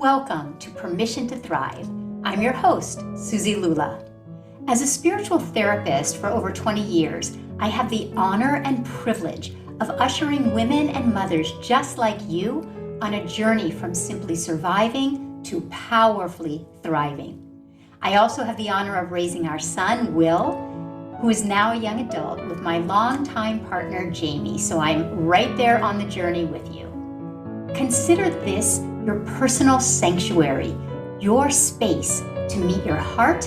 Welcome to Permission to Thrive. I'm your host, Suzi Lula. As a spiritual therapist for over 20 years, I have the honor and privilege of ushering women and mothers just like you on a journey from simply surviving to powerfully thriving. I also have the honor of raising our son, Will, who is now a young adult, with my longtime partner, Jamie, so I'm right there on the journey with you. Consider this your personal sanctuary, your space to meet your heart,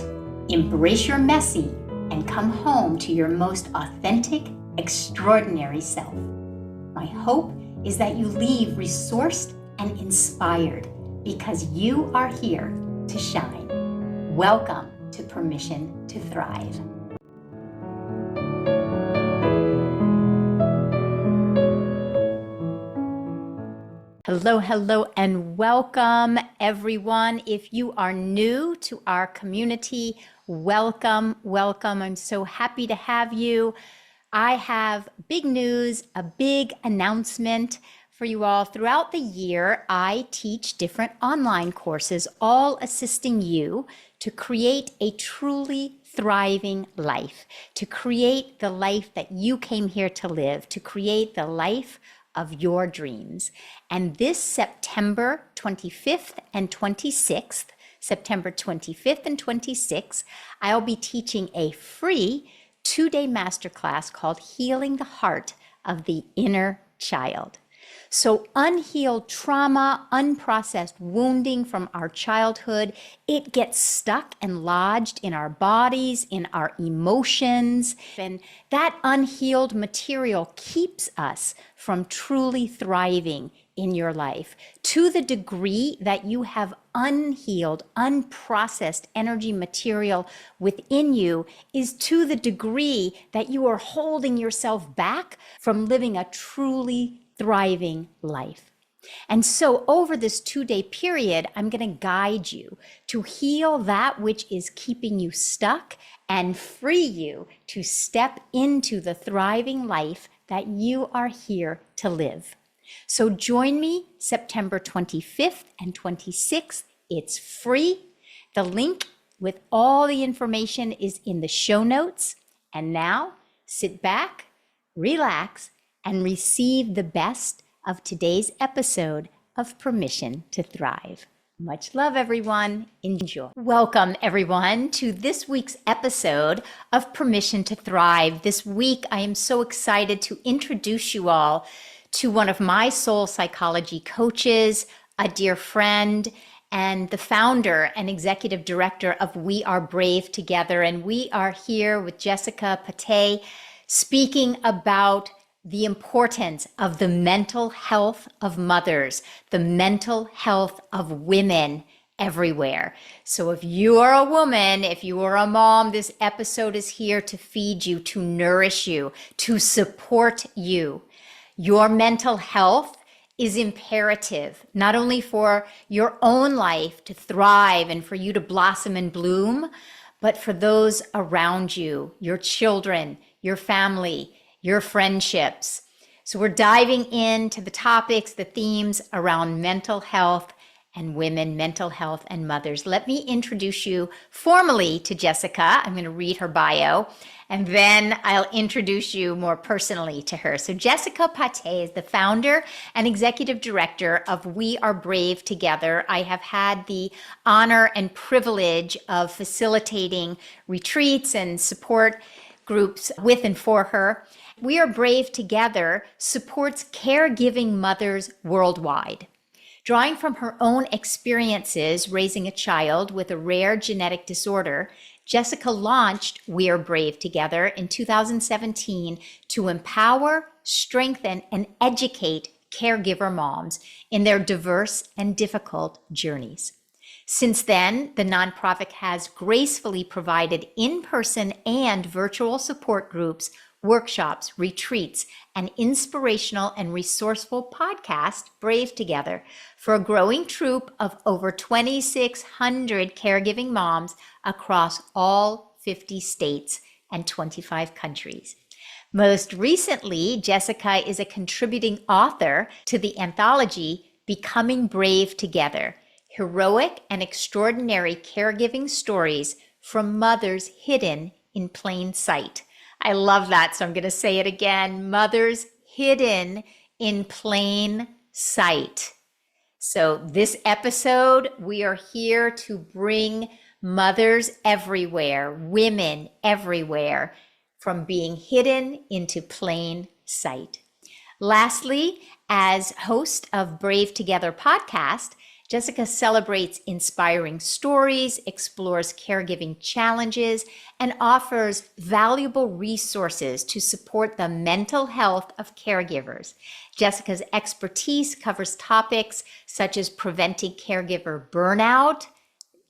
embrace your messy, and come home to your most authentic, extraordinary self. My hope is that you leave resourced and inspired because you are here to shine. Welcome to Permission to Thrive. Hello, and welcome everyone. If you are new to our community, welcome. I'm so happy to have you. I have big news, a big announcement for you all. Throughout the year, I teach different online courses, all assisting you to create a truly thriving life, to create the life that you came here to live, to create the life of your dreams. And this September 25th and 26th, I'll be teaching a free 2-day masterclass called Healing the Heart of the Inner Child. So unhealed trauma, unprocessed wounding from our childhood, it gets stuck and lodged in our bodies, in our emotions. And that unhealed material keeps us from truly thriving in your life. To the degree that you have unhealed, unprocessed energy material within you is to the degree that you are holding yourself back from living a truly thriving life. And so over this 2-day period, I'm going to guide you to heal that which is keeping you stuck and free you to step into the thriving life that you are here to live. So join me September 25th and 26th. It's free. The link with all the information is in the show notes. And now sit back, relax, and receive the best of today's episode of Permission to Thrive. Much love, everyone. Enjoy. Welcome, everyone, to this week's episode of Permission to Thrive. This week, I am so excited to introduce you all to one of my soul psychology coaches, a dear friend, and the founder and executive director of We Are Brave Together. And we are here with Jessica Patay speaking about the importance of the mental health of mothers, the mental health of women everywhere. So if you are a woman, if you are a mom, this episode is here to feed you, to nourish you, to support you. Your mental health is imperative, not only for your own life to thrive and for you to blossom and bloom, but for those around you, your children, your family, your friendships. So we're diving into the topics, the themes around mental health and women, mental health and mothers. Let me introduce you formally to Jessica. I'm going to read her bio, and then I'll introduce you more personally to her. So Jessica Patay is the founder and executive director of We Are Brave Together. I have had the honor and privilege of facilitating retreats and support groups with and for her. We Are Brave Together supports caregiving mothers worldwide. Drawing from her own experiences raising a child with a rare genetic disorder, Jessica launched We Are Brave Together in 2017 to empower, strengthen, and educate caregiver moms in their diverse and difficult journeys. Since then, the nonprofit has gracefully provided in-person and virtual support groups, workshops, retreats, and inspirational and resourceful podcast, Brave Together, for a growing troop of over 2,600 caregiving moms across all 50 states and 25 countries. Most recently, Jessica is a contributing author to the anthology Becoming Brave Together, heroic and extraordinary caregiving stories from mothers hidden in plain sight. I love that, so I'm going to say it again. Mothers hidden in plain sight. So, this episode, we are here to bring mothers everywhere, women everywhere, from being hidden into plain sight. Lastly, as host of Brave Together podcast, Jessica celebrates inspiring stories, explores caregiving challenges, and offers valuable resources to support the mental health of caregivers. Jessica's expertise covers topics such as preventing caregiver burnout.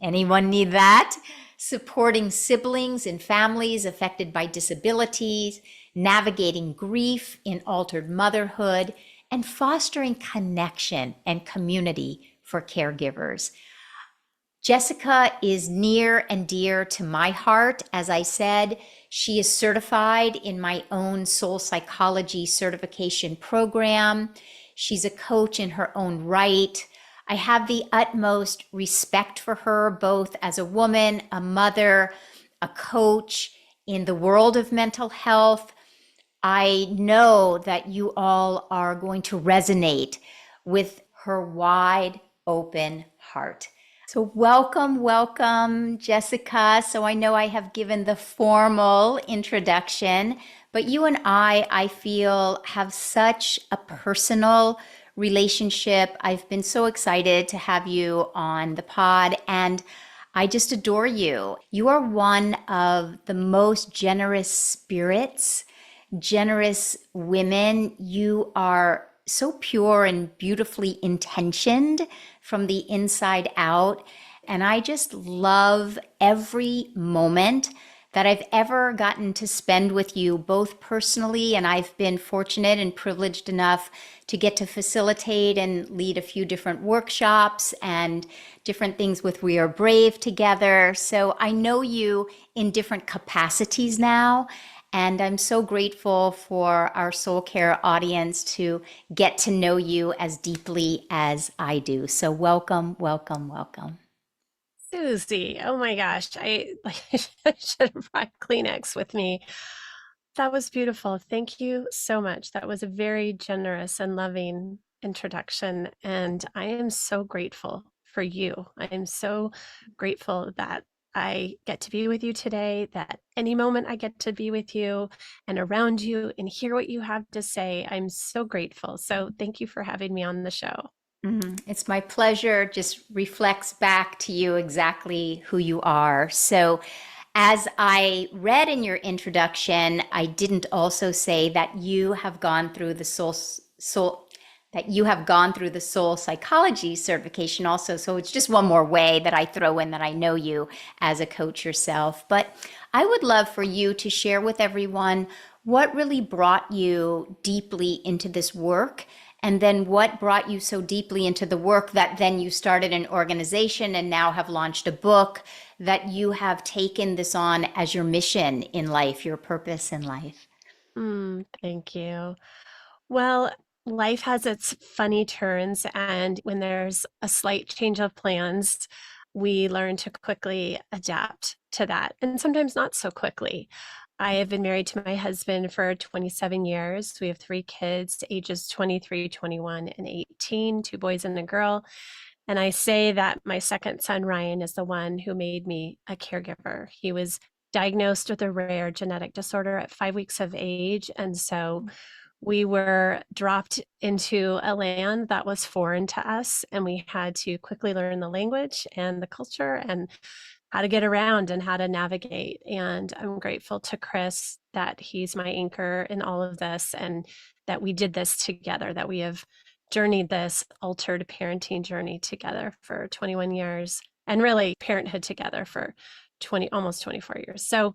Anyone need that? Supporting siblings and families affected by disabilities, navigating grief in altered motherhood, and fostering connection and community for caregivers. Jessica is near and dear to my heart. As I said, she is certified in my own soul psychology certification program. She's a coach in her own right. I have the utmost respect for her, both as a woman, a mother, a coach in the world of mental health. I know that you all are going to resonate with her wide open heart. So welcome, Jessica. So I know I have given the formal introduction, but you and I feel, have such a personal relationship. I've been so excited to have you on the pod, and I just adore you. You are one of the most generous spirits, generous women. You are so pure and beautifully intentioned from the inside out. And I just love every moment that I've ever gotten to spend with you, both personally, and I've been fortunate and privileged enough to get to facilitate and lead a few different workshops and different things with We Are Brave together. So I know you in different capacities now. And I'm so grateful for our soul care audience to get to know you as deeply as I do. So welcome. Susie, oh my gosh, I should have brought Kleenex with me. That was beautiful. Thank you so much. That was a very generous and loving introduction, and I am so grateful for you. I am so grateful that I get to be with you today, that any moment I get to be with you and around you and hear what you have to say. I'm so grateful. So thank you for having me on the show. It's my pleasure. Just reflects back to you exactly who you are. So, as I read in your introduction, I didn't also say that you have gone through the soul psychology certification also. So it's just one more way that I throw in that I know you as a coach yourself. But I would love for you to share with everyone what really brought you deeply into this work, and then what brought you so deeply into the work that then you started an organization and now have launched a book, that you have taken this on as your mission in life, your purpose in life. Thank you. Well, life has its funny turns, and when there's a slight change of plans, we learn to quickly adapt to that, and sometimes not so quickly. I have been married to my husband for 27 years. We have three kids, ages 23, 21, and 18, two boys and a girl. And I say that my second son, Ryan, is the one who made me a caregiver. He was diagnosed with a rare genetic disorder at 5 weeks of age. And so we were dropped into a land that was foreign to us, and we had to quickly learn the language and the culture and how to get around and how to navigate. And I'm grateful to Chris that he's my anchor in all of this, and that we did this together, that we have journeyed this altered parenting journey together for 21 years, and really parenthood together for 20, almost 24 years. So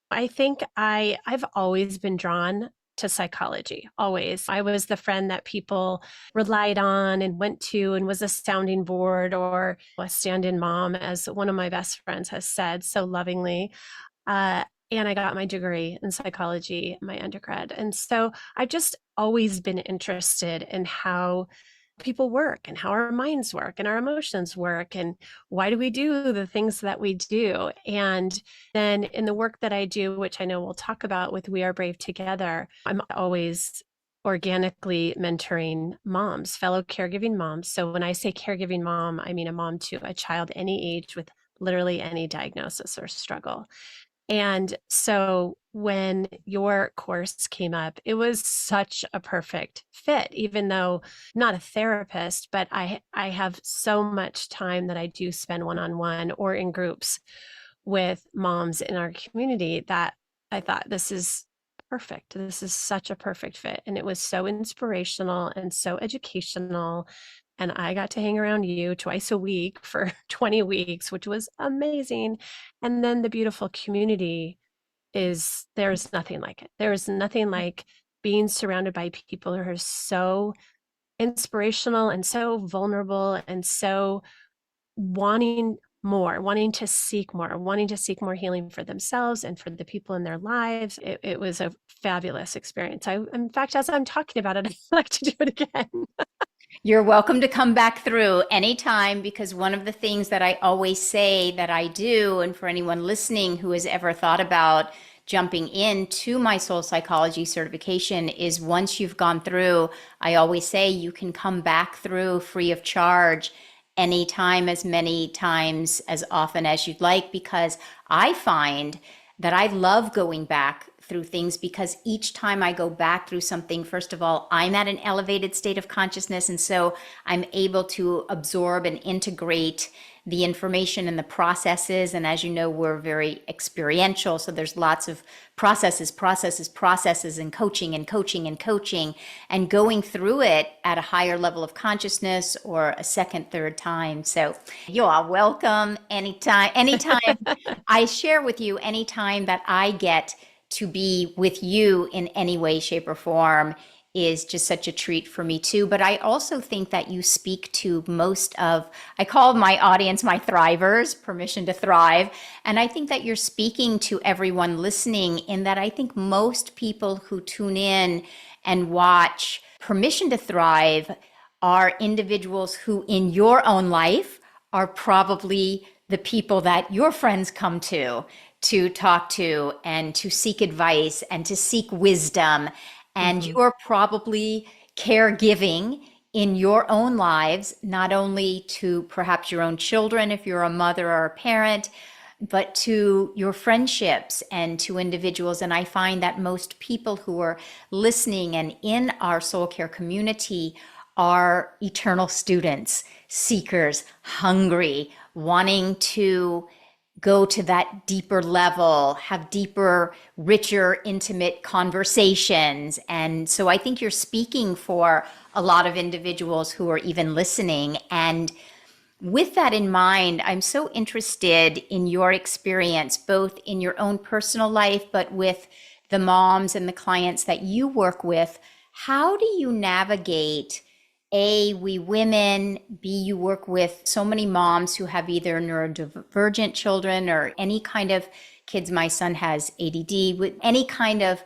I think I've always been drawn to psychology, always. I was the friend that people relied on and went to and was a sounding board, or a stand-in mom, as one of my best friends has said so lovingly. And I got my degree in psychology, my undergrad. And so I've just always been interested in how people work and how our minds work and our emotions work and why do we do the things that we do. And then in the work that I do, which I know we'll talk about with We Are Brave Together, I'm always organically mentoring moms, fellow caregiving moms. So when I say caregiving mom, I mean a mom to a child any age with literally any diagnosis or struggle. And so when your course came up, it was such a perfect fit, even though I'm not a therapist, but I have so much time that I do spend one-on-one or in groups with moms in our community that I thought this is perfect. This is such a perfect fit. And it was so inspirational and so educational. And I got to hang around you twice a week for 20 weeks, which was amazing. And then the beautiful community is there's nothing like it. There is nothing like being surrounded by people who are so inspirational and so vulnerable and so wanting more, wanting to seek more healing for themselves and for the people in their lives. It was a fabulous experience. In fact, as I'm talking about it, I'd like to do it again. You're welcome to come back through anytime, because one of the things that I always say that I do, and for anyone listening who has ever thought about jumping into my soul psychology certification, is once you've gone through, I always say you can come back through free of charge anytime, as many times, as often as you'd like, because I find that I love going back through things, because each time I go back through something, first of all, I'm at an elevated state of consciousness. And so I'm able to absorb and integrate the information and the processes. And as you know, we're very experiential. So there's lots of processes, and coaching and coaching and coaching, and going through it at a higher level of consciousness or a second, third time. So you are welcome anytime. Anytime I share with you, anytime that I get to be with you in any way, shape, or form is just such a treat for me too. But I also think that you speak to most of, I call my audience my thrivers, permission to thrive. And I think that you're speaking to everyone listening, in that I think most people who tune in and watch Permission to Thrive are individuals who in your own life are probably the people that your friends come to talk to and to seek advice and to seek wisdom. And Mhm. you're probably caregiving in your own lives, not only to perhaps your own children, if you're a mother or a parent, but to your friendships and to individuals. And I find that most people who are listening and in our soul care community are eternal students, seekers, hungry, wanting to go to that deeper level, have deeper, richer, intimate conversations. And so I think you're speaking for a lot of individuals who are even listening. And with that in mind, I'm so interested in your experience, both in your own personal life, but with the moms and the clients that you work with. How do you navigate? A, we women, B, you work with so many moms who have either neurodivergent children or any kind of kids. My son has ADD, with any kind of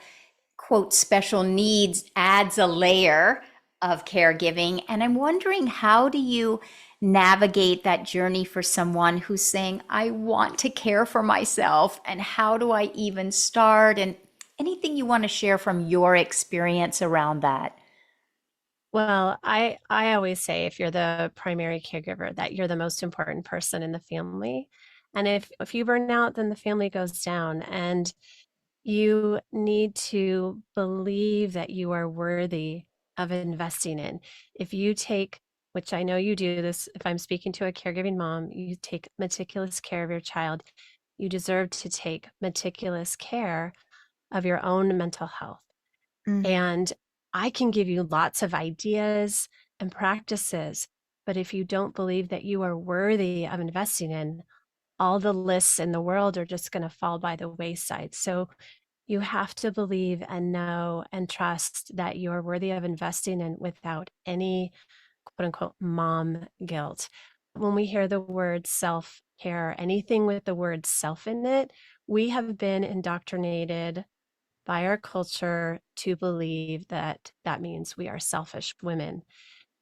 quote special needs adds a layer of caregiving. And I'm wondering, how do you navigate that journey for someone who's saying, I want to care for myself, and how do I even start? And anything you want to share from your experience around that? Well, I always say if you're the primary caregiver, that you're the most important person in the family. And if you burn out, then the family goes down. And you need to believe that you are worthy of investing in. If you take, which I know you do this, if I'm speaking to a caregiving mom, you take meticulous care of your child, you deserve to take meticulous care of your own mental health. Mm. And I can give you lots of ideas and practices, but if you don't believe that you are worthy of investing in, all the lists in the world are just going to fall by the wayside. So you have to believe and know and trust that you are worthy of investing in without any quote unquote mom guilt. When we hear the word self care, anything with the word self in it, we have been indoctrinated by our culture to believe that that means we are selfish women.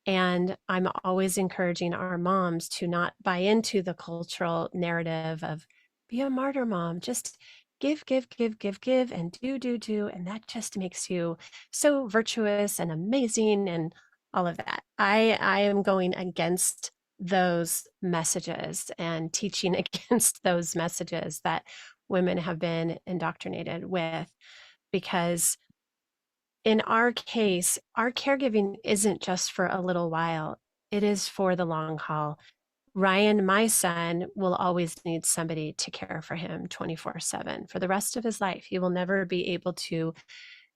And I'm always encouraging our moms to not buy into the cultural narrative of be a martyr mom, just give, give, give, give, give, and do, do, do. And that just makes you so virtuous and amazing and all of that. I am going against those messages and teaching against those messages that women have been indoctrinated with, because in our case, our caregiving isn't just for a little while, it is for the long haul. Ryan, my son, will always need somebody to care for him 24/7 for the rest of his life. He will never be able to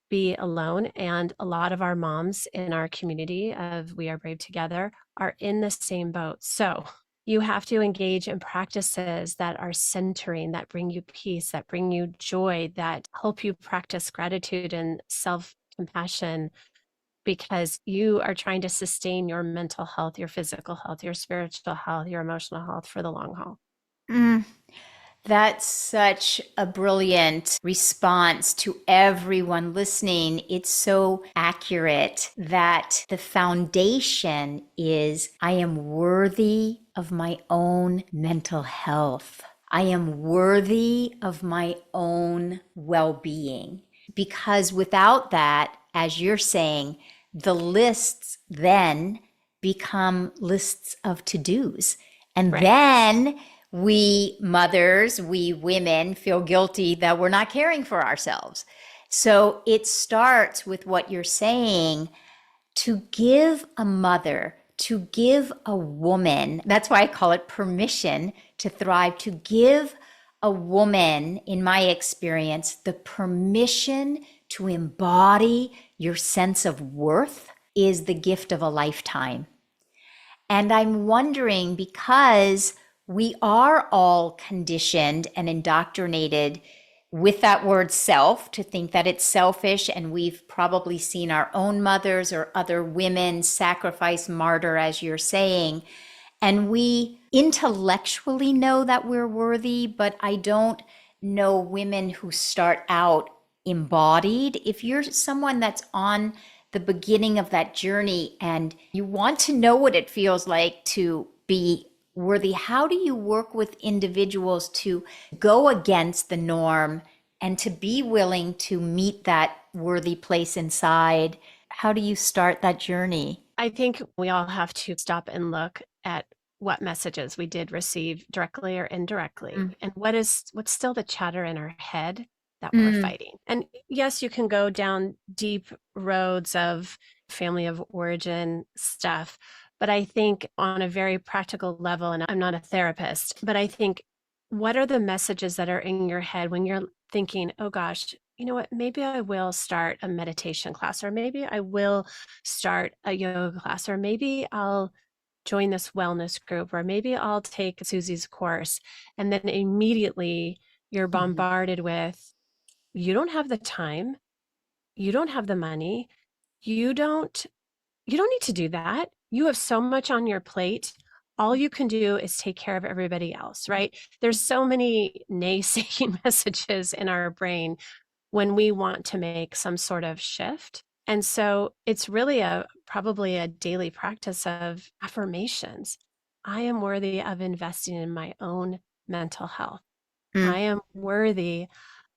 be alone. And a lot of our moms in our community of We Are Brave Together are in the same boat. So you have to engage in practices that are centering, that bring you peace, that bring you joy, that help you practice gratitude and self compassion, because you are trying to sustain your mental health, your physical health, your spiritual health, your emotional health for the long haul. Mm. That's such a brilliant response to everyone listening. It's so accurate that the foundation is I am worthy of my own mental health. I am worthy of my own well being. Because without that, as you're saying, the lists then become lists of to dos. And Right. then we mothers, we women feel guilty that we're not caring for ourselves. So it starts with what you're saying, to give a mother, to give a woman, that's why I call it permission to thrive, to give a woman, in my experience, the permission to embody your sense of worth is the gift of a lifetime. And I'm wondering, because we are all conditioned and indoctrinated with that word self to think that it's selfish. And we've probably seen our own mothers or other women sacrifice, martyr, as you're saying. And we intellectually know that we're worthy, but I don't know women who start out embodied. If you're someone that's on the beginning of that journey and you want to know what it feels like to be worthy, how do you work with individuals to go against the norm and to be willing to meet that worthy place inside? How do you start that journey? I think we all have to stop and look at what messages we did receive directly or indirectly, Mm, and what's still the chatter in our head that we're mm, fighting. And yes, you can go down deep roads of family of origin stuff, but I think on a very practical level, and I'm not a therapist, but I think, what are the messages that are in your head when you're thinking, oh gosh, you know what, maybe I will start a meditation class, or maybe I will start a yoga class, or maybe I'll join this wellness group, or maybe I'll take Suzi's course. And then immediately you're mhm, bombarded with, you don't have the time, you don't have the money, you don't you don't need to do that. You have so much on your plate. All you can do is take care of everybody else, right? There's so many naysaying messages in our brain when we want to make some sort of shift. And so it's really probably a daily practice of affirmations. I am worthy of investing in my own mental health. mm, I am worthy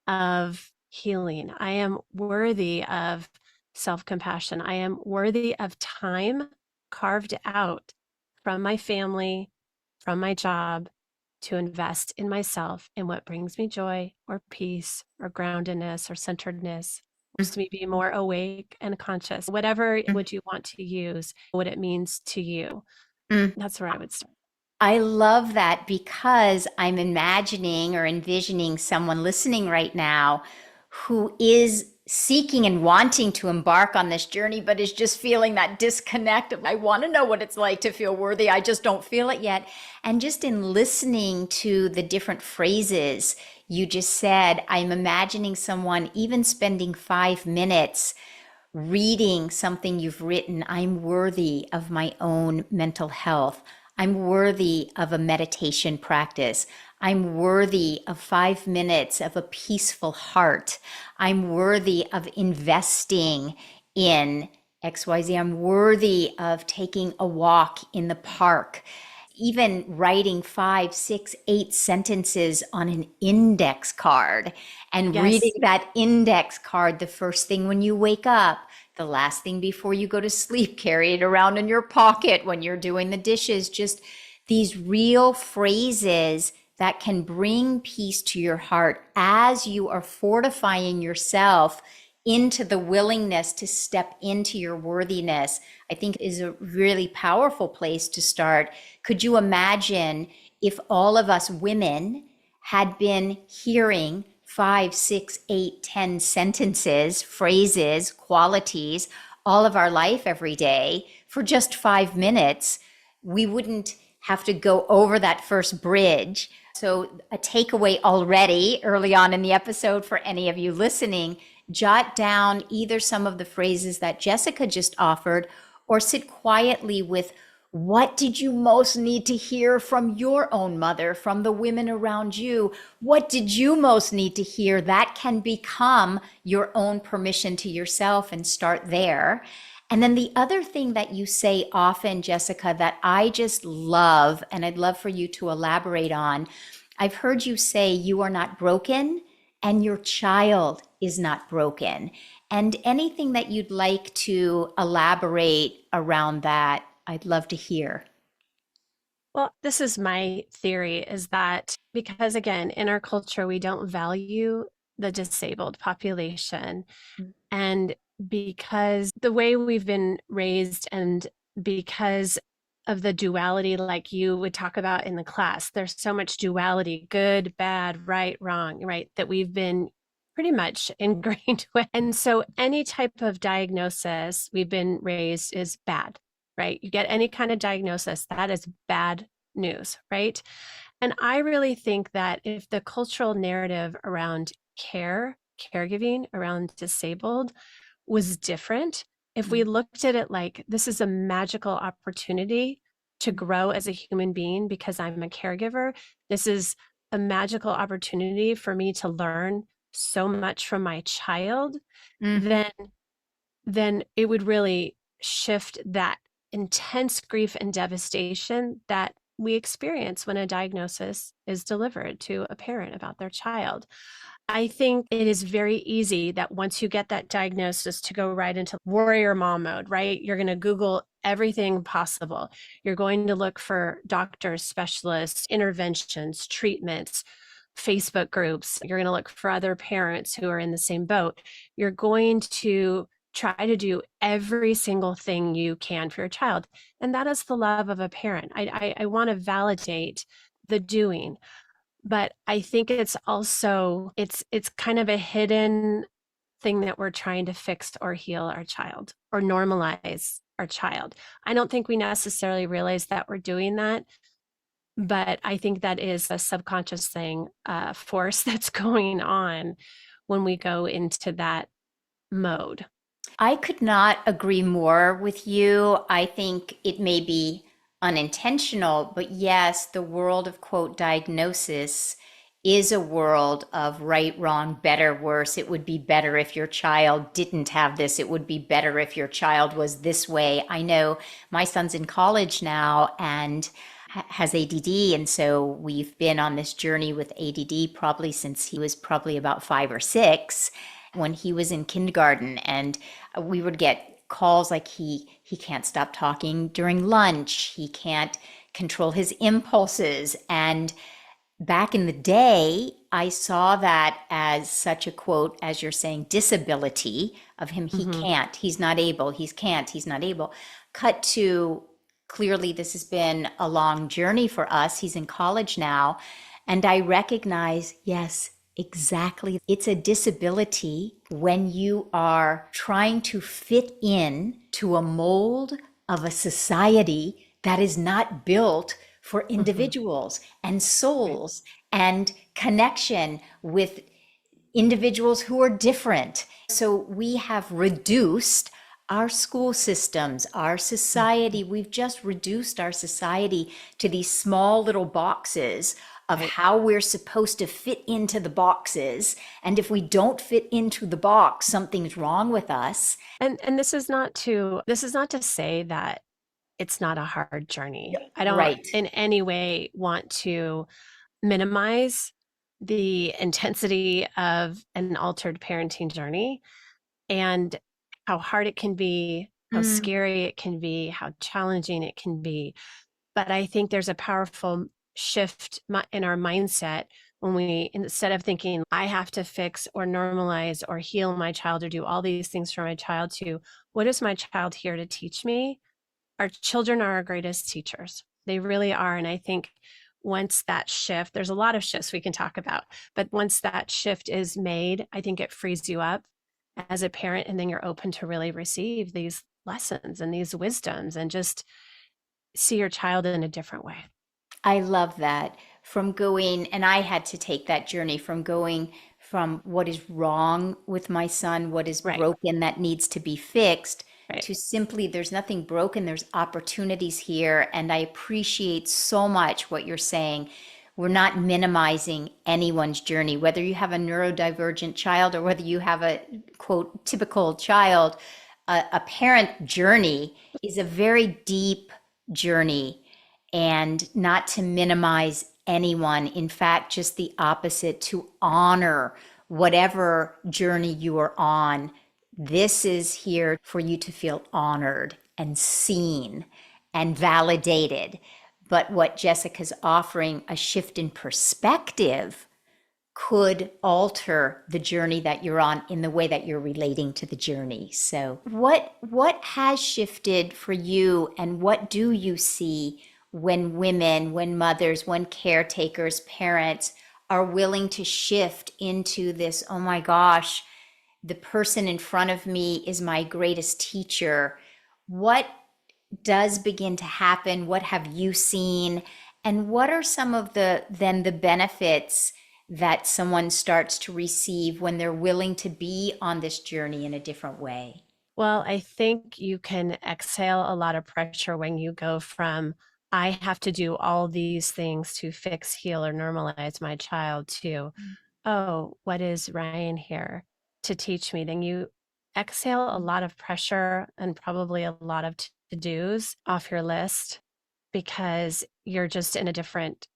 of healing. I am worthy of self compassion. I am worthy of time carved out from my family, from my job, to invest in myself in what brings me joy or peace or groundedness or centeredness. Helps me be more awake and conscious, whatever mm, would you want to use, what it means to you. mm. That's where I would start. I love that, because I'm imagining or envisioning someone listening right now who is seeking and wanting to embark on this journey, but is just feeling that disconnect of, I want to know what it's like to feel worthy. I just don't feel it yet. And just in listening to the different phrases you just said, I'm imagining someone even spending 5 minutes reading something you've written. I'm worthy of my own mental health. I'm worthy of a meditation practice. I'm worthy of 5 minutes of a peaceful heart. I'm worthy of investing in XYZ, I'm worthy of taking a walk in the park. Even writing 5, 6, 8 sentences on an index card and reading Yes. that index card the first thing when you wake up, the last thing before you go to sleep, carry it around in your pocket when you're doing the dishes. Just these real phrases that can bring peace to your heart as you are fortifying yourself into the willingness to step into your worthiness, I think is a really powerful place to start. Could you imagine if all of us women had been hearing 5, 6, 8, 10 sentences, phrases, qualities all of our life every day for just 5 minutes? We wouldn't have to go over that first bridge. So, a takeaway already early on in the episode for any of you listening, jot down either some of the phrases that Jessica just offered or sit quietly with what did you most need to hear from your own mother, from the women around you? What did you most need to hear? That can become your own permission to yourself and start there. And then the other thing that you say often, Jessica, that I just love, and I'd love for you to elaborate on, I've heard you say you are not broken and your child is not broken. And anything that you'd like to elaborate around that, I'd love to hear. Well, this is my theory is that because, again, in our culture, we don't value the disabled population. And because the way we've been raised and because of the duality, like you would talk about in the class, there's so much duality, good, bad, right, wrong, right, that we've been pretty much ingrained with. And so any type of diagnosis we've been raised is bad, right? You get any kind of diagnosis, that is bad news, right? And I really think that if the cultural narrative around caregiving around disabled was different, if we looked at it like this is a magical opportunity to grow as a human being because I'm a caregiver, this is a magical opportunity for me to learn so much from my child, Mm-hmm. then it would really shift that intense grief and devastation that we experience when a diagnosis is delivered to a parent about their child. I think it is very easy that once you get that diagnosis to go right into warrior mom mode, right? You're going to Google everything possible. You're going to look for doctors, specialists, interventions, treatments, Facebook groups. You're going to look for other parents who are in the same boat. You're going to try to do every single thing you can for your child. And that is the love of a parent. I want to validate the doing, but I think it's also it's kind of a hidden thing that we're trying to fix or heal our child or normalize our child. I don't think we necessarily realize that we're doing that, but I think that is a subconscious thing, force that's going on when we go into that mode. I could not agree more with you. I think it may be unintentional, but yes, the world of quote diagnosis is a world of right, wrong, better, worse. It would be better if your child didn't have this. It would be better if your child was this way. I know my son's in college now and has ADD. And so we've been on this journey with ADD probably since he was probably about 5 or 6 when he was in kindergarten. And we would get calls like he can't stop talking during lunch. He can't control his impulses. And back in the day, I saw that as such a quote, as you're saying, disability of him. He Mhm. can't, he's not able, he's can't, he's not able. Cut to clearly, this has been a long journey for us. He's in college now. And I recognize, yes, exactly. It's a disability when you are trying to fit in to a mold of a society that is not built for Mhm. individuals and Right. souls and connection with individuals who are different. So we have reduced our school systems, our Mhm. society. We've just reduced our society to these small little boxes of Right. how we're supposed to fit into the boxes. And if we don't fit into the box, something's wrong with us. And this is not to say that it's not a hard journey. I don't Right. in any way want to minimize the intensity of an altered parenting journey and how hard it can be, how Mm, scary it can be, how challenging it can be. But I think there's a powerful shift in our mindset when we, instead of thinking, I have to fix or normalize or heal my child or do all these things for my child, to what is my child here to teach me? Our children are our greatest teachers. They really are. And I think once that shift, there's a lot of shifts we can talk about, but once that shift is made, I think it frees you up as a parent. And then you're open to really receive these lessons and these wisdoms and just see your child in a different way. I love that. From going, and I had to take that journey from going from what is wrong with my son, what is Right, broken that needs to be fixed, right. to simply, there's nothing broken, there's opportunities here. And I appreciate so much what you're saying. We're not minimizing anyone's journey, whether you have a neurodivergent child or whether you have a quote typical child. A parent journey is a very deep journey, and not to minimize anyone. In fact, just the opposite, to honor whatever journey you are on. This is here for you to feel honored and seen and validated. But what Jessica's offering, a shift in perspective, could alter the journey that you're on in the way that you're relating to the journey. So what has shifted for you, and what do you see when women, when mothers, when caretakers, parents are willing to shift into this, oh my gosh, the person in front of me is my greatest teacher. What does begin to happen? What have you seen? And what are some of the benefits that someone starts to receive when they're willing to be on this journey in a different way? Well, I think you can exhale a lot of pressure when you go from, I have to do all these things to fix, heal, or normalize my child, to, oh, what is Ryan here to teach me? Then you exhale a lot of pressure and probably a lot of to dos off your list because you're just in a different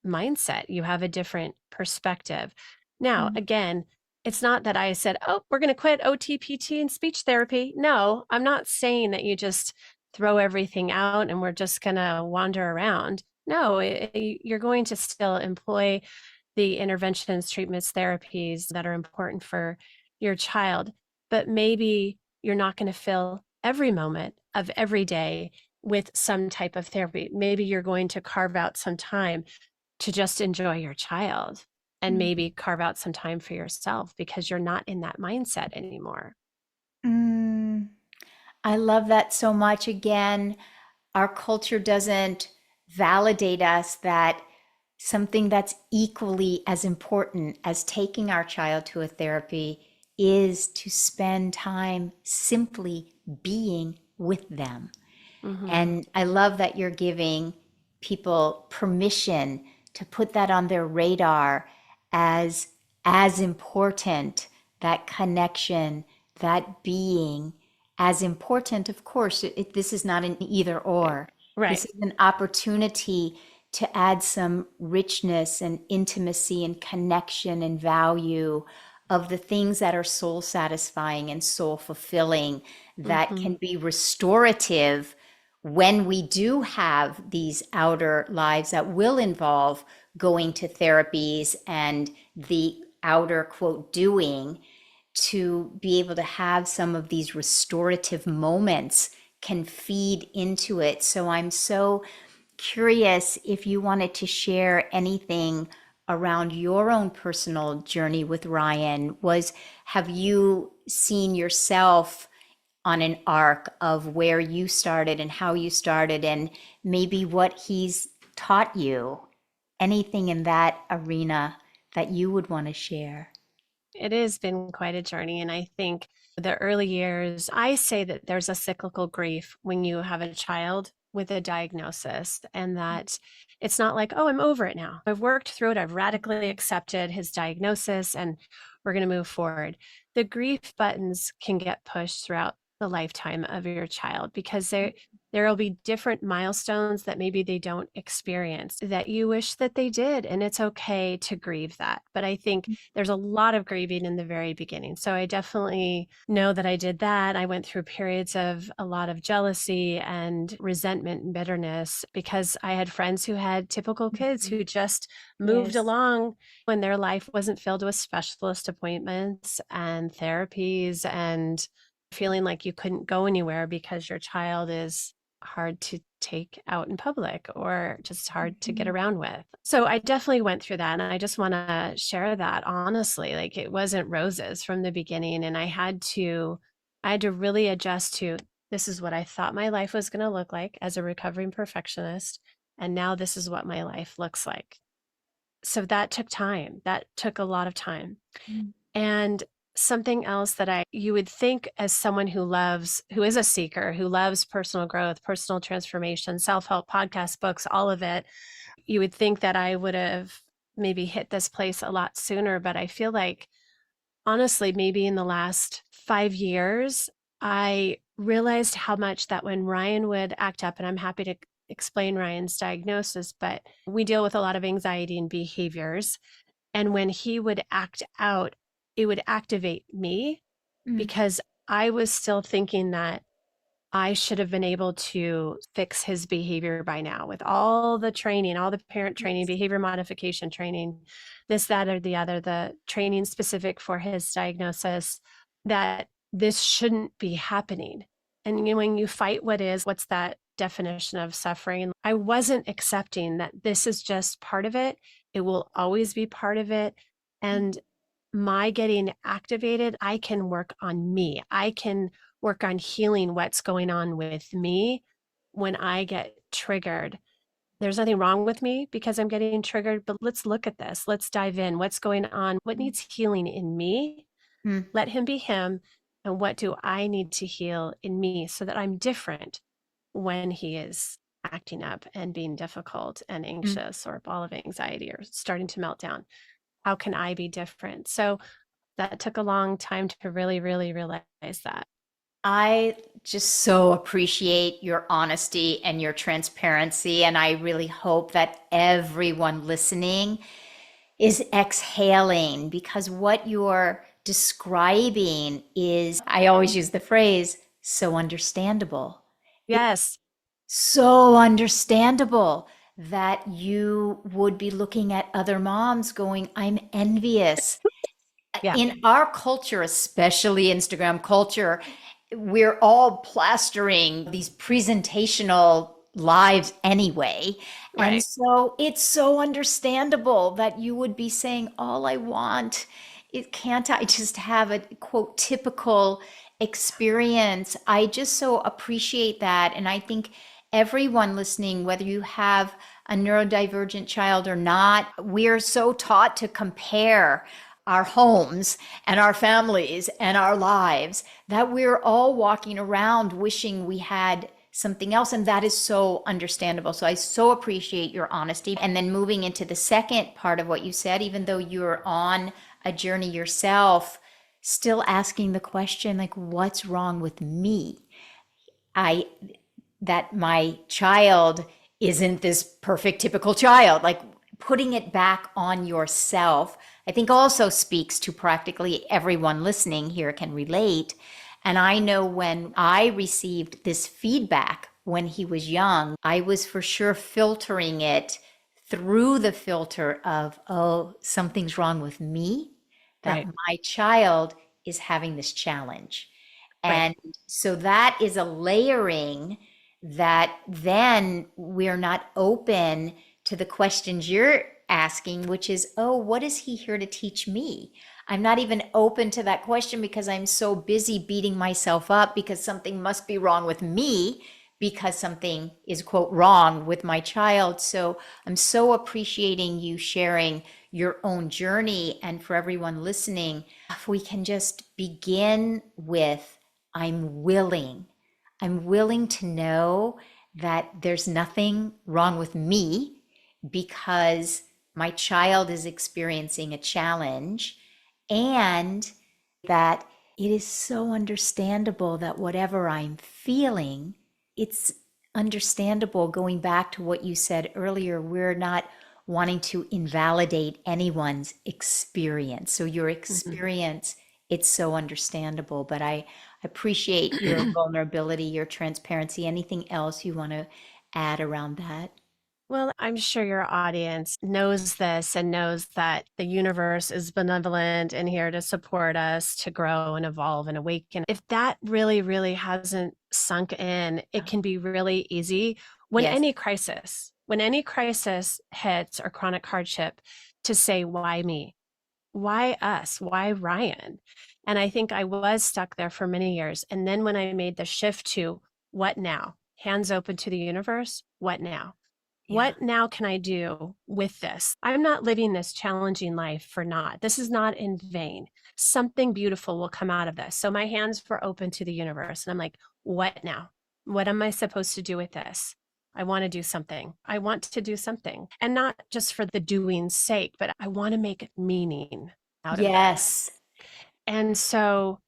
mindset. You have a different perspective. Now, Mm, again, it's not that I said, oh, we're going to quit OTPT and speech therapy. No, I'm not saying that you just throw everything out and we're just going to wander around. No, you're going to still employ the interventions, treatments, therapies that are important for your child. But maybe you're not going to fill every moment of every day with some type of therapy. Maybe you're going to carve out some time to just enjoy your child and mm, maybe carve out some time for yourself because you're not in that mindset anymore. mm. I love that so much. Again, our culture doesn't validate us that something that's equally as important as taking our child to a therapy is to spend time simply being with them. Mhm. And I love that you're giving people permission to put that on their radar as as important, that connection, that being, as important. Of course, this is not an either Right. or. This Right. is an opportunity to add some richness and intimacy and connection and value of the things that are soul satisfying and soul fulfilling, that can Mhm. be restorative when we do have these outer lives that will involve going to therapies and the outer quote doing, to be able to have some of these restorative moments can feed into it. So I'm so curious if you wanted to share anything around your own personal journey with Ryan. Was Have you seen yourself on an arc of where you started and how you started, and maybe what he's taught you? Anything in that arena that you would want to share? It has been quite a journey, and I think The early years, I say that there's a cyclical grief when you have a child with a diagnosis, and that it's not like, oh, I'm over it now. I've worked through it. I've radically accepted his diagnosis and we're going to move forward. The grief buttons can get pushed throughout the lifetime of your child because there will be different milestones that maybe they don't experience that you wish that they did. And it's okay to grieve that. But I think there's a lot of grieving in the very beginning. So I definitely know that I did that. I went through periods of a lot of jealousy and resentment and bitterness because I had friends who had typical kids who just moved Yes. along when their life wasn't filled with specialist appointments and therapies and feeling like you couldn't go anywhere because your child is hard to take out in public or just hard to get Mhm. around with. So I definitely went through that. And I just want to share that honestly. Like it wasn't roses from the beginning. And I had to really adjust to this is what I thought my life was going to look like as a recovering perfectionist. And now this is what my life looks like. So that took time. That took a lot of time. Mm. And something else that you would think as someone who is a seeker, who loves personal growth, personal transformation, self-help, podcasts, books, all of it, you would think that I would have maybe hit this place a lot sooner. But I feel like, honestly, maybe in the last 5 years, I realized how much that when Ryan would act up, and I'm happy to explain Ryan's diagnosis, but we deal with a lot of anxiety and behaviors. And when he would act out, it would activate me Mm. because I was still thinking that I should have been able to fix his behavior by now with all the training, all the parent training, Yes. behavior modification training, this, that, or the other, the training specific for his diagnosis, that this shouldn't be happening. And when you fight what is, what's that definition of suffering? I wasn't accepting that this is just part of it. It will always be part of it. And my getting activated, I can work on me. I can work on healing what's going on with me when I get triggered. There's nothing wrong with me because I'm getting triggered, but let's look at this. Let's dive in. What's going on? What needs healing in me? Mm. Let him be him. And what do I need to heal in me so that I'm different when he is acting up and being difficult and Mm. anxious or a ball of anxiety or starting to melt down? How can I be different? So that took a long time to really, really realize that. I just so appreciate your honesty and your transparency. And I really hope that everyone listening is exhaling because what you're describing is, I always use the phrase, so understandable. It's Yes, so understandable that you would be looking at other moms going, I'm envious. yeah, In our culture, especially Instagram culture, we're all plastering these presentational lives anyway. And right. so it's so understandable that you would be saying, all I want is, can't I just have a quote typical experience? I just so appreciate that. And I think everyone listening, whether you have a neurodivergent child or not, we're so taught to compare our homes and our families and our lives that we're all walking around wishing we had something else. And that is so understandable. So I so appreciate your honesty. And then moving into the second part of what you said, even though you're on a journey yourself, still asking the question, like, what's wrong with me? I that my child isn't this perfect typical child, like putting it back on yourself, I think also speaks to practically everyone listening here can relate. And I know when I received this feedback when he was young, I was for sure filtering it through the filter of, oh, something's wrong with me, that Right, my child is having this challenge. right. And so that is a layering that then we're not open to the questions you're asking, which is, oh, what is he here to teach me? I'm not even open to that question because I'm so busy beating myself up because something must be wrong with me because something is, quote, wrong with my child. So I'm so appreciating you sharing your own journey. And for everyone listening, if we can just begin with, I'm willing. I'm willing to know that there's nothing wrong with me because my child is experiencing a challenge, and that it is so understandable that whatever I'm feeling, it's understandable. Going back to what you said earlier, we're not wanting to invalidate anyone's experience. So your Mhm. experience, it's so understandable. But I appreciate your vulnerability, your transparency. Anything else you want to add around that? Well, I'm sure your audience knows this and knows that the universe is benevolent and here to support us to grow and evolve and awaken. If that really, really hasn't sunk in, it can be really easy Yes. when any crisis hits or chronic hardship, to say, why me? Why us? Why Ryan? And I think I was stuck there for many years. And then when I made the shift to what now? Hands open to the universe, what now? Yeah. What now can I do with this? I'm not living this challenging life for naught. This is not in vain. Something beautiful will come out of this. So my hands were open to the universe. And I'm like, what now? What am I supposed to do with this? I want to do something. I want to do something. And not just for the doing's sake, but I want to make meaning out of this. Yes. And so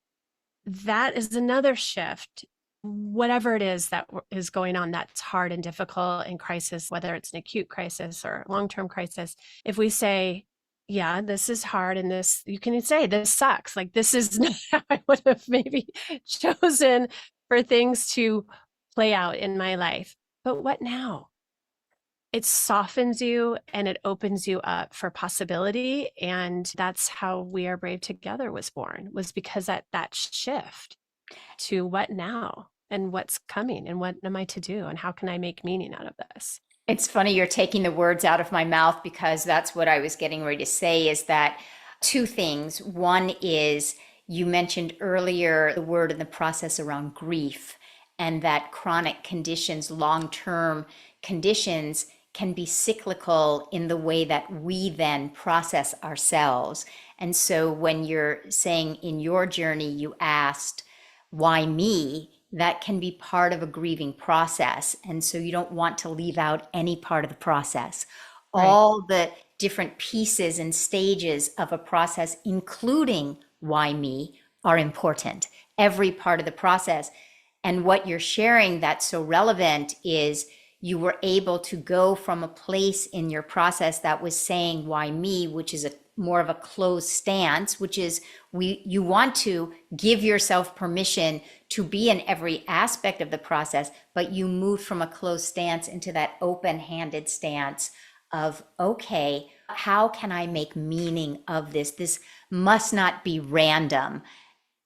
that is another shift. Whatever it is that is going on that's hard and difficult in crisis, whether it's an acute crisis or long-term crisis, if we say, yeah, this is hard, and this, you can say, this sucks. Like, this is not how I would have maybe chosen for things to play out in my life. But what now? It softens you and it opens you up for possibility. And that's how We Are Brave Together was born, was because that shift to what now and what's coming and what am I to do and how can I make meaning out of this? It's funny you're taking the words out of my mouth, because that's what I was getting ready to say, is that two things. One is, you mentioned earlier the word in the process around grief, and that chronic conditions, long-term conditions, can be cyclical in the way that we then process ourselves. And so when you're saying in your journey, you asked, why me? That can be part of a grieving process. And so you don't want to leave out any part of the process. Right. All the different pieces and stages of a process, including why me, are important. Every part of the process. And what you're sharing that's so relevant is, you were able to go from a place in your process that was saying why me, which is a more of a closed stance, which is, you want to give yourself permission to be in every aspect of the process, but you moved from a closed stance into that open-handed stance of, okay, how can I make meaning of this? This must not be random.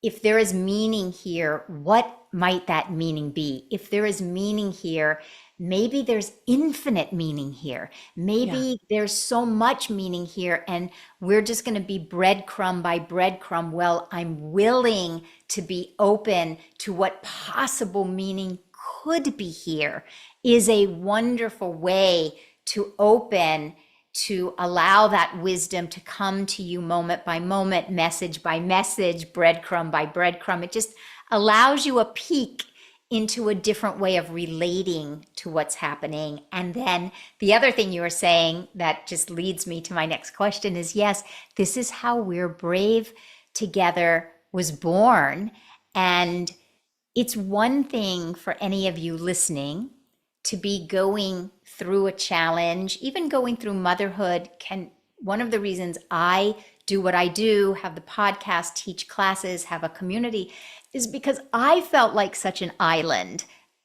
If there is meaning here, what might that meaning be? If there is meaning here, maybe there's infinite meaning here. Yeah. Maybe there's so much meaning here, and we're just going to be breadcrumb by breadcrumb. Well, I'm willing to be open to what possible meaning could be here, is a wonderful way to open, to allow that wisdom to come to you moment by moment, message by message, breadcrumb by breadcrumb. It just allows you a peek into a different way of relating to what's happening. And then the other thing you were saying that just leads me to my next question is, yes, this is how We're Brave Together was born. And it's one thing for any of you listening to be going through a challenge, even going through motherhood. Can One of the reasons I do what I do, have the podcast, teach classes, have a community, is because I felt like such an island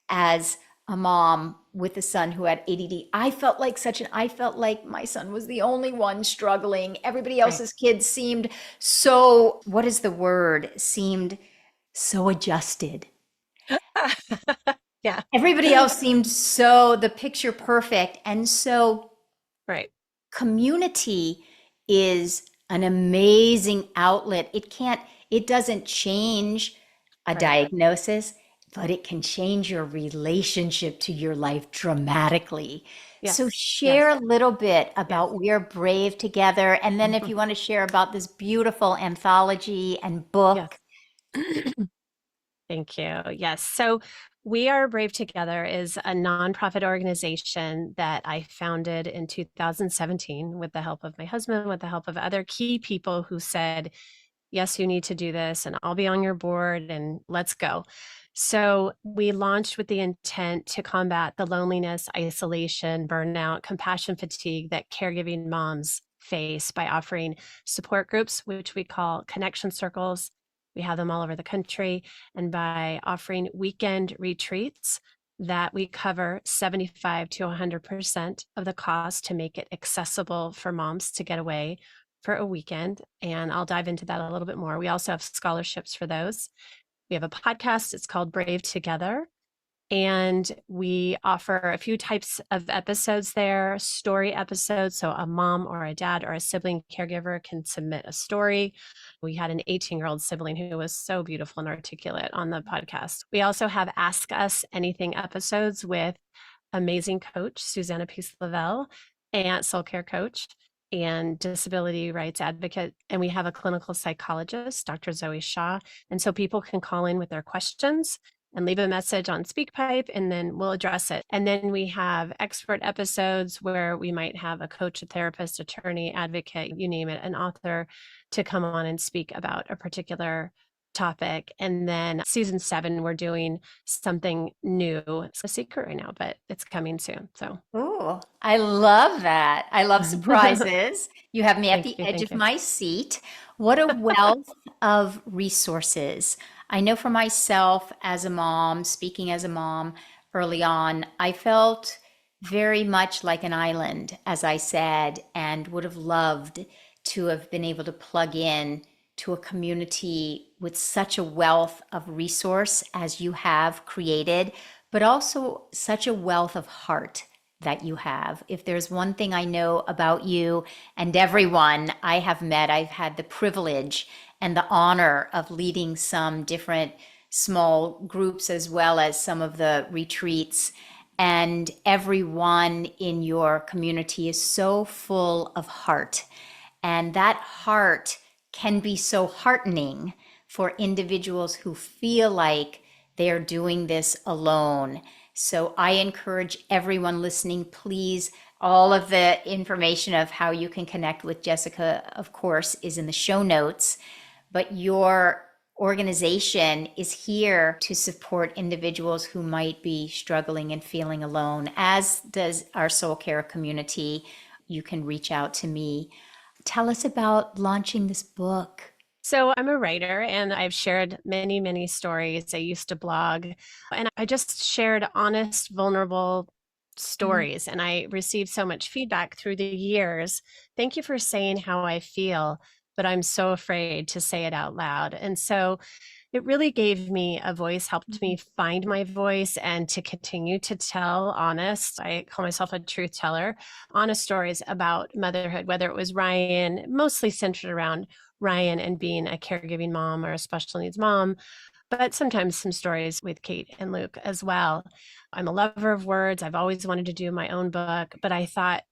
as a mom with a son who had ADD. I felt like my son was the only one struggling. Everybody Right. else's kids seemed so, what is the word? Seemed so adjusted. Yeah. Everybody else seemed so the picture perfect. And so Right. community is an amazing outlet. It doesn't change a Right. diagnosis, but it can change your relationship to your life dramatically. So Yes, share yes, a little bit yes. about We're Brave Together, and then if you want to share about this beautiful anthology and book. Yes. Thank you. Yes. So We Are Brave Together is a nonprofit organization that I founded in 2017 with the help of my husband, with the help of other key people who said, yes, you need to do this, and I'll be on your board, and let's go. So we launched with the intent to combat the loneliness, isolation, burnout, compassion fatigue that caregiving moms face by offering support groups, which we call connection circles. We have them all over the country, and by offering weekend retreats that we cover 75 to 100% of the cost to make it accessible for moms to get away for a weekend. And I'll dive into that a little bit more. We also have scholarships for those. We have a podcast. It's called Brave Together. And we offer a few types of episodes there, story episodes. So a mom or a dad or a sibling caregiver can submit a story. We had an 18-year-old sibling who was so beautiful and articulate on the podcast. We also have Ask Us Anything episodes with amazing coach, Susanna Peace Lavelle, and soul care coach and disability rights advocate. And we have a clinical psychologist, Dr. Zoe Shaw. And so people can call in with their questions and leave a message on SpeakPipe, and then we'll address it. And then we have expert episodes where we might have a coach, a therapist, attorney, advocate, you name it, an author to come on and speak about a particular topic. And then season 7, we're doing something new. It's a secret right now, but it's coming soon. So Oh, I love that. I love surprises. You have me at thank the you. edge Thank of you. my seat. What a wealth of resources. I know for myself as a mom, speaking as a mom early on, I felt very much like an island, as I said, and would have loved to have been able to plug in to a community with such a wealth of resource as you have created, but also such a wealth of heart that you have. If there's one thing I know about you and everyone I have met, I've had the privilege and the honor of leading some different small groups as well as some of the retreats. And everyone in your community is so full of heart. And that heart can be so heartening for individuals who feel like they're doing this alone. So I encourage everyone listening, please, all of the information of how you can connect with Jessica, of course, is in the show notes. But your organization is here to support individuals who might be struggling and feeling alone, as does our soul care community. You can reach out to me. Tell us about launching this book. So I'm a writer and I've shared many, many stories. I used to blog and I just shared honest, vulnerable Mm. stories. And I received so much feedback through the years. Thank you for saying how I feel, but I'm so afraid to say it out loud. And so it really gave me a voice, helped me find my voice and to continue to tell honest, I call myself a truth teller, honest stories about motherhood, whether it was Ryan, mostly centered around Ryan and being a caregiving mom or a special needs mom, but sometimes some stories with Kate and Luke as well. I'm a lover of words. I've always wanted to do my own book, but I thought,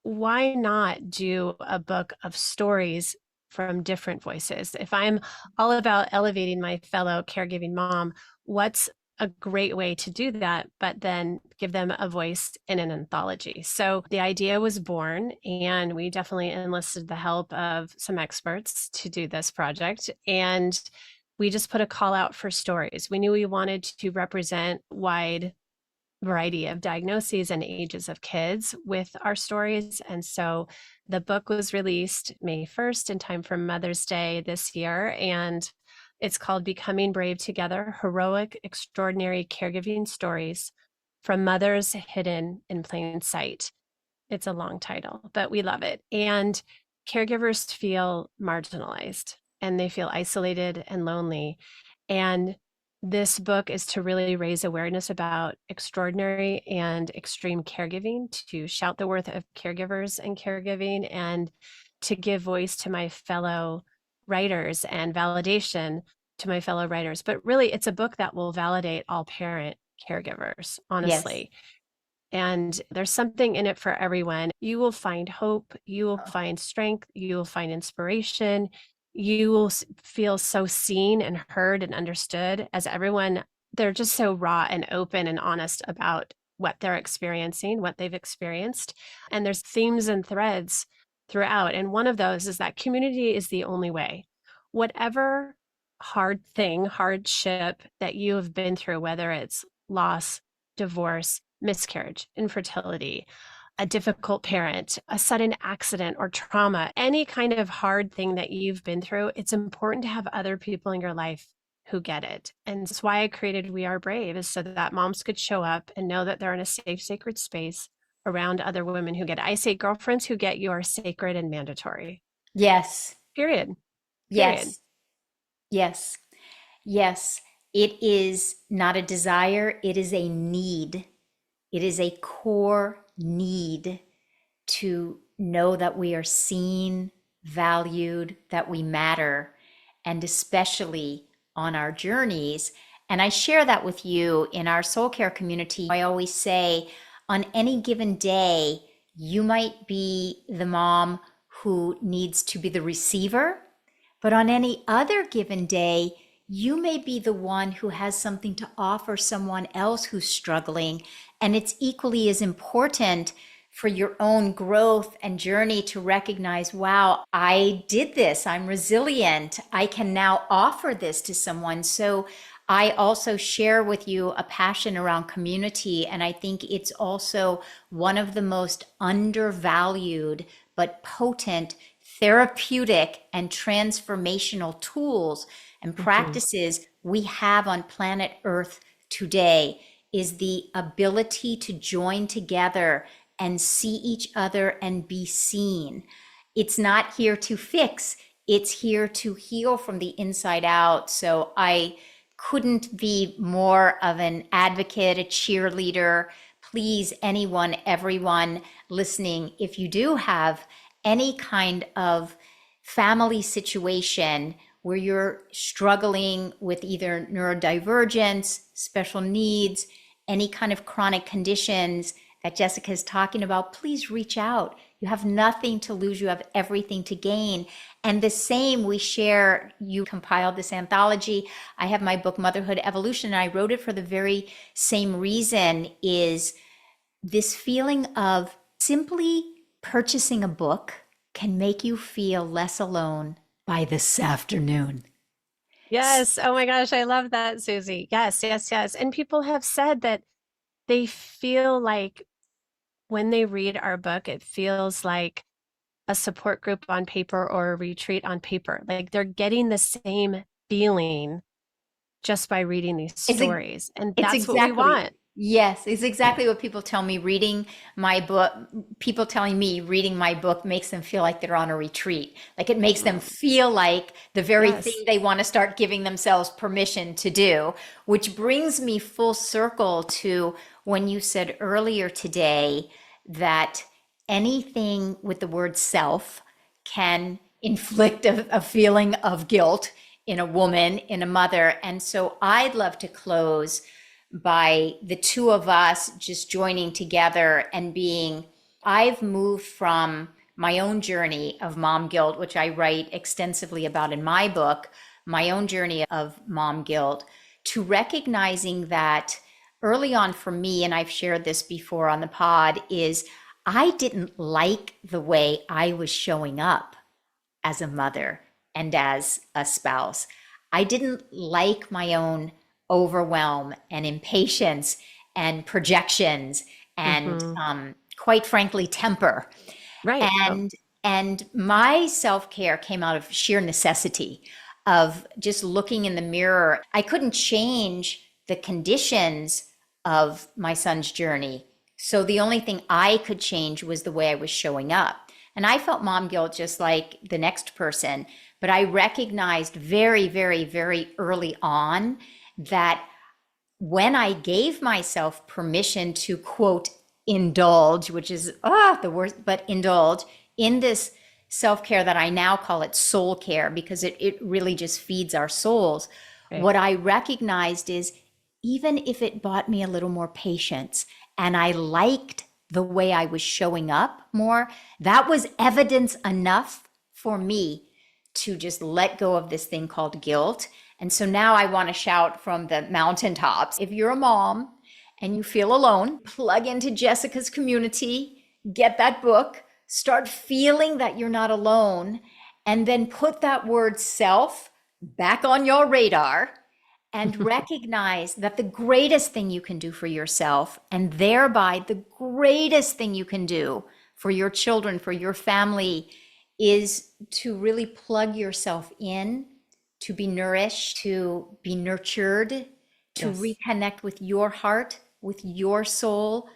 why not do a book of stories from different voices? If I'm all about elevating my fellow caregiving mom, what's a great way to do that, but then give them a voice in an anthology? So the idea was born, and we definitely enlisted the help of some experts to do this project. And we just put a call out for stories. We knew we wanted to represent wide variety of diagnoses and ages of kids with our stories. And so the book was released May 1st in time for Mother's Day this year. And it's called Becoming Brave Together: Heroic, Extraordinary Caregiving Stories from Mothers Hidden in Plain Sight. It's a long title, but we love it. And caregivers feel marginalized and they feel isolated and lonely. And this book is to really raise awareness about extraordinary and extreme caregiving, to shout the worth of caregivers and caregiving, and to give voice to my fellow writers and validation to my fellow writers, but really it's a book that will validate all parent caregivers, Yes. honestly. And there's something in it for everyone. You will find hope, you will find strength, you will find inspiration. You will feel so seen and heard and understood as everyone. They're just so raw and open and honest about what they're experiencing, what they've experienced. And there's themes and threads throughout. And one of those is that community is the only way. Whatever hard thing, hardship that you have been through, whether it's loss, divorce, miscarriage, infertility, a difficult parent, a sudden accident or trauma, any kind of hard thing that you've been through, it's important to have other people in your life who get it. And that's why I created We Are Brave, is so that moms could show up and know that they're in a safe, sacred space around other women who get it. I say girlfriends who get you are sacred and mandatory. Yes. Period. Period. Yes. Yes. Yes. It is not a desire, it is a need. It is a core need to know that we are seen, valued, that we matter, and especially on our journeys. And I share that with you in our soul care community. I always say, on any given day, you might be the mom who needs to be the receiver, but on any other given day, you may be the one who has something to offer someone else who's struggling. And it's equally as important for your own growth and journey to recognize, wow, I did this. I'm resilient. I can now offer this to someone. So I also share with you a passion around community. And I think it's also one of the most undervalued but potent therapeutic and transformational tools and practices we have on planet Earth today, is the ability to join together and see each other and be seen. It's not here to fix, it's here to heal from the inside out. So I couldn't be more of an advocate, a cheerleader. Please, anyone, everyone listening, if you do have any kind of family situation where you're struggling with either neurodivergence, special needs, any kind of chronic conditions that Jessica is talking about, please reach out. You have nothing to lose, you have everything to gain. And the same we share, you compiled this anthology. I have my book, Motherhood Evolution, and I wrote it for the very same reason, is this feeling of simply purchasing a book can make you feel less alone by this afternoon. Yes. Oh my gosh, I love that, Susie. Yes, yes, yes. And people have said that they feel like when they read our book, it feels like a support group on paper or a retreat on paper. Like they're getting the same feeling just by reading these It's a, stories. And it's that's what we exactly, want. yes, it's exactly what people tell me. Reading my book, people telling me reading my book makes them feel like they're on a retreat. Like it makes them feel like the very thing Yes. they want to start giving themselves permission to do, which brings me full circle to when you said earlier today that anything with the word self can inflict a feeling of guilt in a woman, in a mother. And so I'd love to close by the two of us just joining together and being, I've moved from my own journey of mom guilt, which I write extensively about in my book, my own journey of mom guilt, to recognizing that early on for me, and I've shared this before on the pod, is I didn't like the way I was showing up as a mother and as a spouse. I didn't like my own overwhelm and impatience and projections and Hmm. quite frankly temper. Right. Oh, And my self-care came out of sheer necessity of just looking in the mirror. I couldn't change the conditions of my son's journey. So the only thing I could change was the way I was showing up. And I felt mom guilt just like the next person, but I recognized very, very, very early on that when I gave myself permission to quote indulge, which is the worst, but indulge in this self-care that I now call it soul care because it really just feeds our souls. Right. What I recognized is even if it bought me a little more patience and I liked the way I was showing up more, that was evidence enough for me to just let go of this thing called guilt. And so now I want to shout from the mountaintops. If you're a mom and you feel alone, plug into Jessica's community, get that book, start feeling that you're not alone, and then put that word self back on your radar and recognize that the greatest thing you can do for yourself, and thereby the greatest thing you can do for your children, for your family, is to really plug yourself in, to be nourished, to be nurtured, to Yes. reconnect with your heart, with your soul,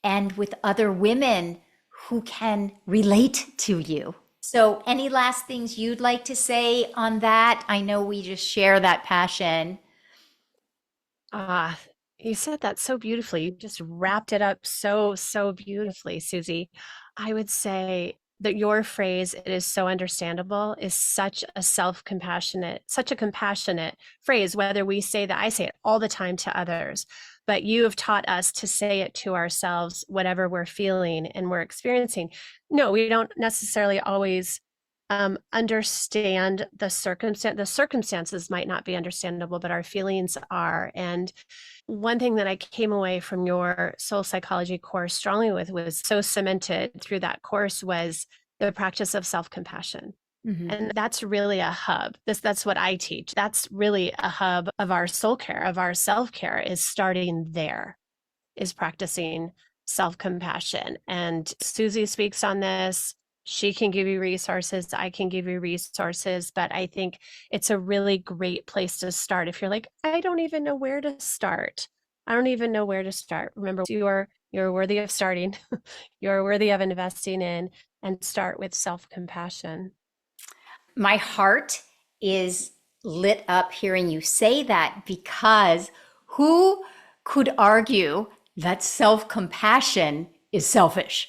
and with other women who can relate to you. So, any last things you'd like to say on that? I know we just share that passion. Ah, you said that so beautifully. You just wrapped it up so, so beautifully, Susie. I would say that your phrase, it is so understandable, is such a self-compassionate, such a compassionate phrase, whether we say that I say it all the time to others, but you have taught us to say it to ourselves, whatever we're feeling and we're experiencing. No, we don't necessarily always understand the circumstance. The circumstances might not be understandable, but our feelings are. And one thing that I came away from your soul psychology course strongly with, was so cemented through that course, was the practice of self-compassion. Mhm. And that's really a hub. That's what I teach. That's really a hub of our soul care, of our self-care, is starting there, is practicing self compassion. And Susie speaks on this. She can give you resources. I can give you resources. But I think it's a really great place to start. If you're like, I don't even know where to start. I don't even know where to start. Remember, you're worthy of starting. You're worthy of investing in, and start with self compassion. My heart is lit up hearing you say that, because who could argue that self compassion is selfish?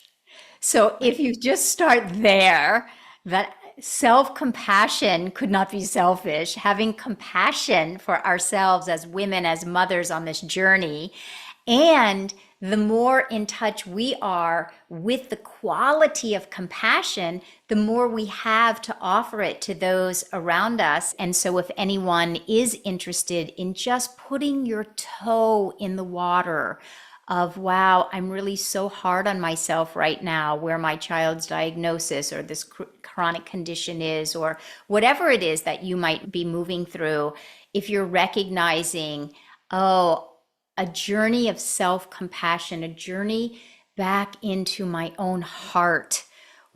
So if Right. you just start there, that self compassion could not be selfish. Having compassion for ourselves as women, as mothers on this journey, and the more in touch we are with the quality of compassion, the more we have to offer it to those around us. And so, if anyone is interested in just putting your toe in the water of, wow, I'm really so hard on myself right now, where my child's diagnosis or this chronic condition is, or whatever it is that you might be moving through, if you're recognizing, oh, a journey of self compassion, a journey back into my own heart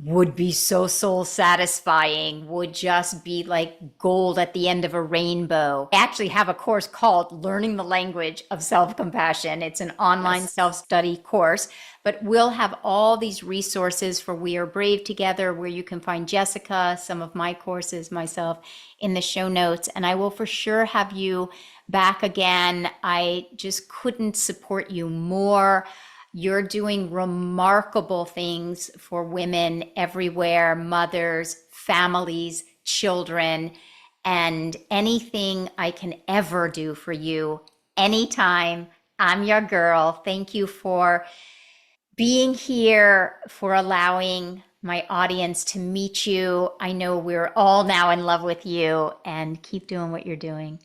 would be so soul satisfying, would just be like gold at the end of a rainbow. I actually have a course called Learning the Language of Self Compassion. It's an online Yes. self study course, but we'll have all these resources for We Are Brave Together, where you can find Jessica, some of my courses, myself, in the show notes. And I will for sure have you back again. I just couldn't support you more. You're doing remarkable things for women everywhere, mothers, families, children, and anything I can ever do for you anytime. I'm your girl. Thank you for being here, for allowing my audience to meet you. I know we're all now in love with you, and keep doing what you're doing.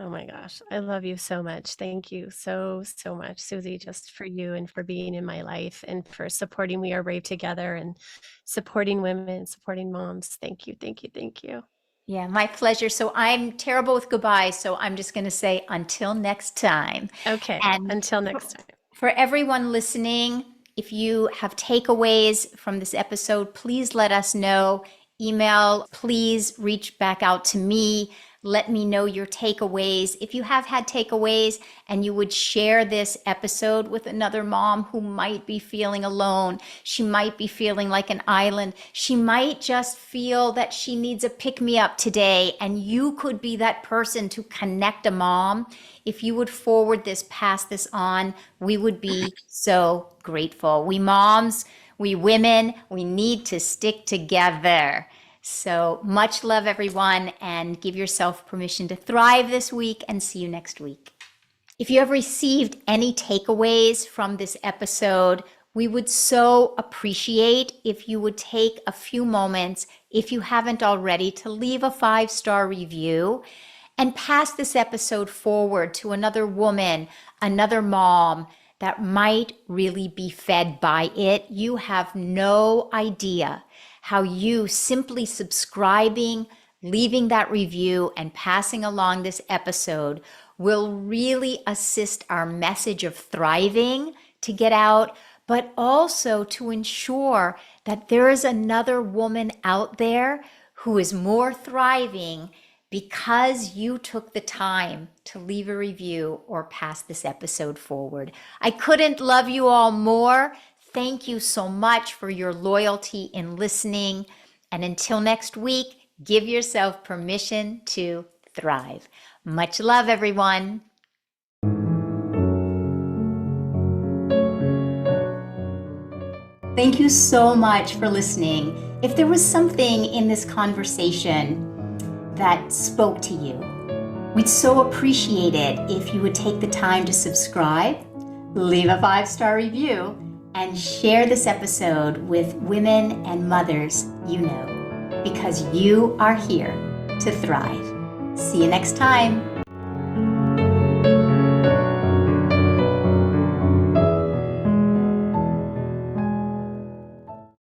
Oh my gosh, I love you so much. Thank you so, so much, Susie, just for you and for being in my life and for supporting We Are Brave Together and supporting women, supporting moms. Thank you, thank you, thank you. Yeah, my pleasure. So I'm terrible with goodbyes, so I'm just going to say until next time. Okay, And until for, next time. for everyone listening, if you have takeaways from this episode, please let us know. Email, please reach back out to me. Let me know your takeaways. If you have had takeaways and you would share this episode with another mom who might be feeling alone, she might be feeling like an island, she might just feel that she needs a pick me up today, and you could be that person to connect a mom. If you would forward this, pass this on, we would be so grateful. We moms, we women, we need to stick together. So much love, everyone, and give yourself permission to thrive this week, and see you next week. If you have received any takeaways from this episode, we would so appreciate if you would take a few moments, if you haven't already, to leave a 5-star review and pass this episode forward to another woman, another mom that might really be fed by it. You have no idea how you simply subscribing, leaving that review, and passing along this episode will really assist our message of thriving to get out, but also to ensure that there is another woman out there who is more thriving because you took the time to leave a review or pass this episode forward. I couldn't love you all more. Thank you so much for your loyalty in listening. And until next week, give yourself permission to thrive. Much love, everyone. Thank you so much for listening. If there was something in this conversation that spoke to you, we'd so appreciate it if you would take the time to subscribe, leave a 5-star review, and share this episode with women and mothers you know, because you are here to thrive. See you next time.